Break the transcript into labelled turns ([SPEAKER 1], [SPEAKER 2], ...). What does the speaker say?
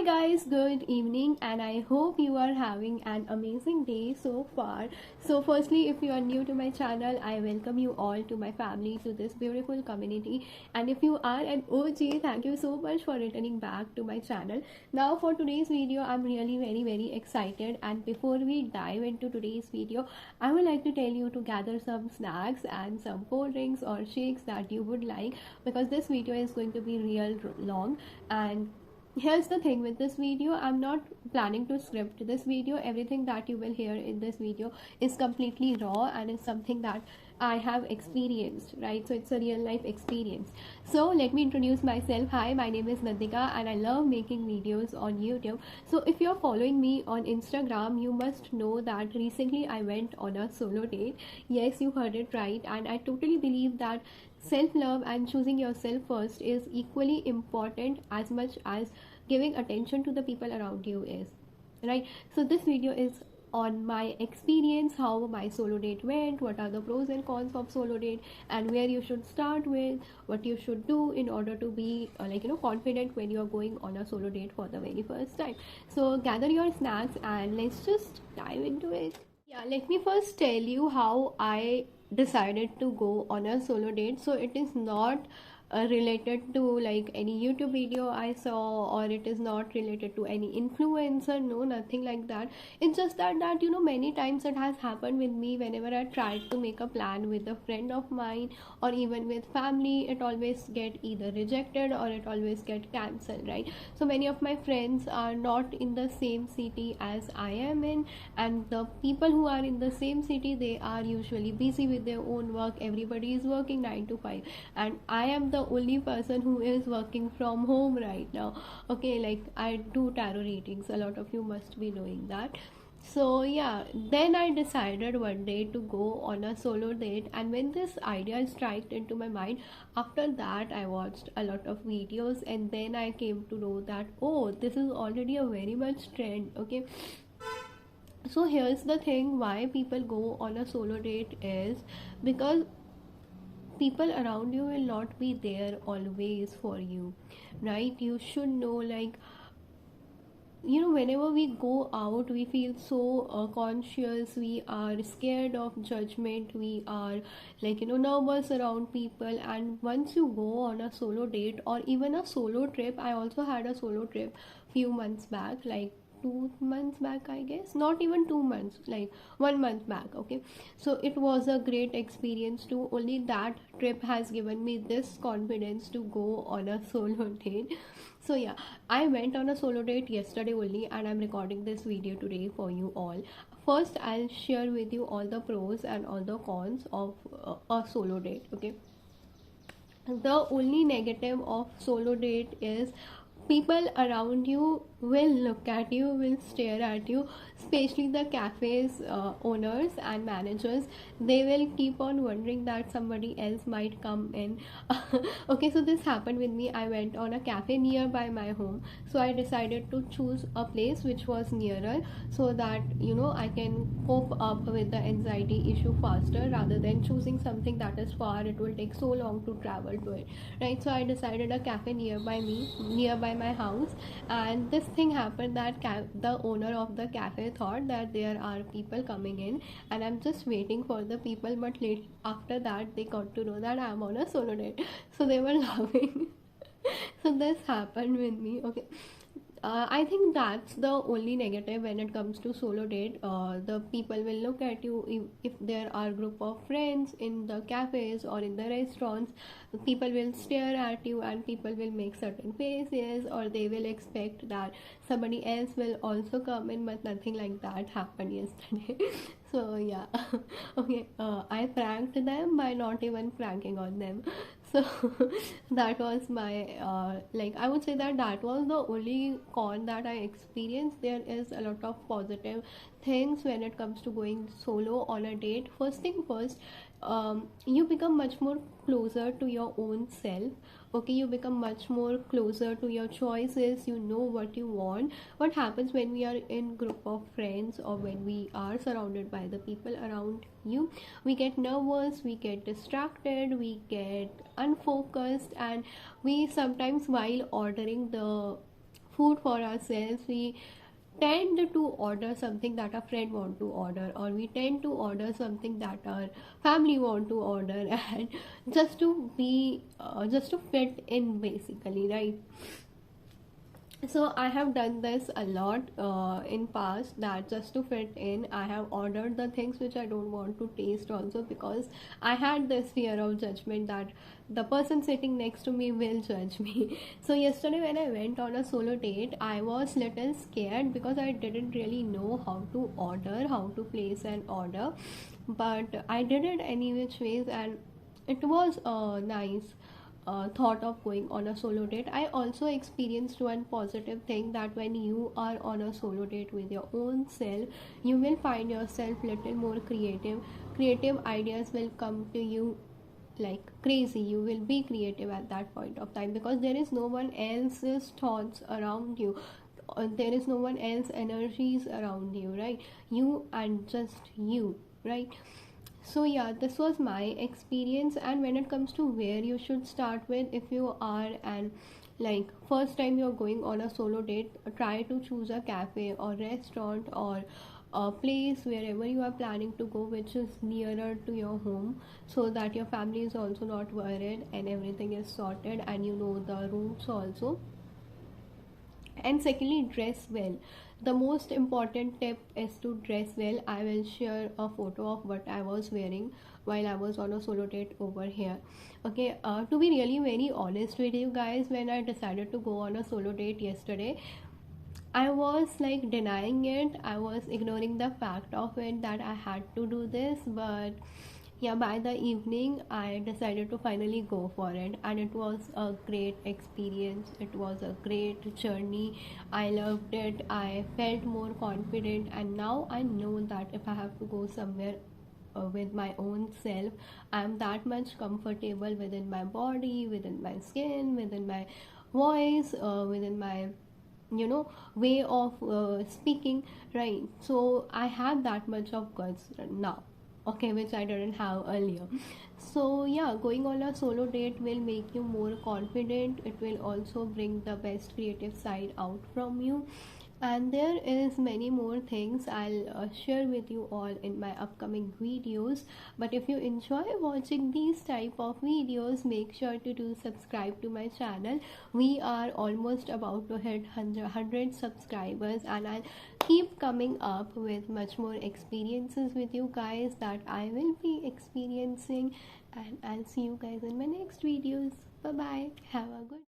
[SPEAKER 1] guys, good evening, and I hope you are having an amazing day so far. So, firstly, if you are new to my channel, I welcome you all to my family, to this beautiful community. And if you are an OG, thank you so much for returning back to my channel. Now, for today's video, I'm really very excited. And before we dive into today's video, I would like to tell you to gather some snacks and some cold drinks or shakes that you would like, because this video is going to be real long. And here's the thing with this video, I'm not planning to script this video. Everything that you will hear in this video is completely raw and is something that I have experienced, right? So it's a real life experience. So let me introduce myself. Hi, my name is Nandika and I love making videos on YouTube. So if you're following me on Instagram, you must know that recently I went on a solo date. Yes, you heard it right, and I totally believe that self-love and choosing yourself first is equally important as much as giving attention to the people around you is, right? So this video is on my experience, how my solo date went, what are the pros and cons of solo date, and where you should start with, what you should do in order to be confident when you're going on a solo date for the very first time. So gather your snacks and let's just dive into it. Yeah, let me first tell you how I decided to go on a solo date. So it is not related to like any YouTube video I saw, or it is not related to any influencer. No, nothing like that. It's just that many times it has happened with me whenever I tried to make a plan with a friend of mine or even with family. It always get either rejected or it always get cancelled, right? So many of my friends are not in the same city as I am in, and the people who are in the same city, they are usually busy with their own work. Everybody is working 9 to 5, and I am the only person who is working from home right now. Okay, like I do tarot readings, a lot of you must be knowing that. So yeah, then I decided one day to go on a solo date, and when this idea struck into my mind, after that I watched a lot of videos, and then I came to know that, oh, this is already a very much trend. Okay, so here's the thing, why people go on a solo date is because people around you will not be there always for you, right? You should know, like, whenever we go out, we feel so conscious, we are scared of judgment, we are like nervous around people. And once you go on a solo date or even a solo trip, I also had a solo trip few months back, like 2 months back, I guess, not even 2 months, like 1 month back. Okay, so it was a great experience too. Only that trip has given me this confidence to go on a solo date. So yeah, I went on a solo date yesterday only, and I'm recording this video today for you all. First, I'll share with you all the pros and all the cons of a solo date. Okay, the only negative of solo date is people around you will look at you, will stare at you, especially the cafes owners and managers. They will keep on wondering that somebody else might come in. Okay, so this happened with me. I went on a cafe nearby my home, so I decided to choose a place which was nearer, so that I can cope up with the anxiety issue faster, rather than choosing something that is far. It will take so long to travel to it, right? So I decided a cafe nearby my house. And this thing happened that the owner of the cafe thought that there are people coming in, and I'm just waiting for the people. But late after that, they got to know that I'm on a solo date, so they were laughing. So this happened with me. Okay, I think that's the only negative when it comes to solo date. The people will look at you. If there are group of friends in the cafes or in the restaurants, people will stare at you and people will make certain faces, or they will expect that somebody else will also come in, but nothing like that happened yesterday. So yeah. Okay, I pranked them by not even pranking on them. So that was my like, I would say that was the only con that I experienced. There is a lot of positive things when it comes to going solo on a date. First thing first, you become much more closer to your own self. Okay, you become much more closer to your choices. You know what you want. What happens when we are in group of friends, or when we are surrounded by the people around you, we get nervous, we get distracted, we get unfocused, and we sometimes, while ordering the food for ourselves, we tend to order something that a friend want to order, or we tend to order something that our family want to order and just to be just to fit in basically, right? So I have done this a lot in past, that just to fit in I have ordered the things which I don't want to taste also, because I had this fear of judgment that the person sitting next to me will judge me. So yesterday when I went on a solo date, I was little scared because I didn't really know how to order, how to place an order, but I did it any which ways, and it was nice thought of going on a solo date. I also experienced one positive thing, that when you are on a solo date with your own self, you will find yourself little more creative. Creative ideas will come to you like crazy. You will be creative at that point of time, because there is no one else's thoughts around you, there is no one else energies around you, right? You and just you, right? So yeah, this was my experience. And when it comes to where you should start with, if you are and like first time you're going on a solo date, try to choose a cafe or restaurant or a place wherever you are planning to go which is nearer to your home, so that your family is also not worried and everything is sorted and you know the routes also. And secondly, dress well. The most important tip is to dress well. I will share a photo of what I was wearing while I was on a solo date over here. Okay, to be really very honest with you guys, when I decided to go on a solo date yesterday, I was like denying it. I was ignoring the fact of it that I had to do this, but yeah, by the evening I decided to finally go for it, and it was a great experience. It was a great journey. I loved it. I felt more confident, and now I know that if I have to go somewhere with my own self, I'm that much comfortable within my body, within my skin, within my voice, within my way of speaking, right? So I have that much of guts now, okay, which I didn't have earlier. So yeah, going on a solo date will make you more confident. It will also bring the best creative side out from you, and there is many more things I'll share with you all in my upcoming videos. But if you enjoy watching these type of videos, make sure to do subscribe to my channel. We are almost about to hit 100 subscribers, and I'll keep coming up with much more experiences with you guys that I will be experiencing. And I'll see you guys in my next videos. Bye bye, have a good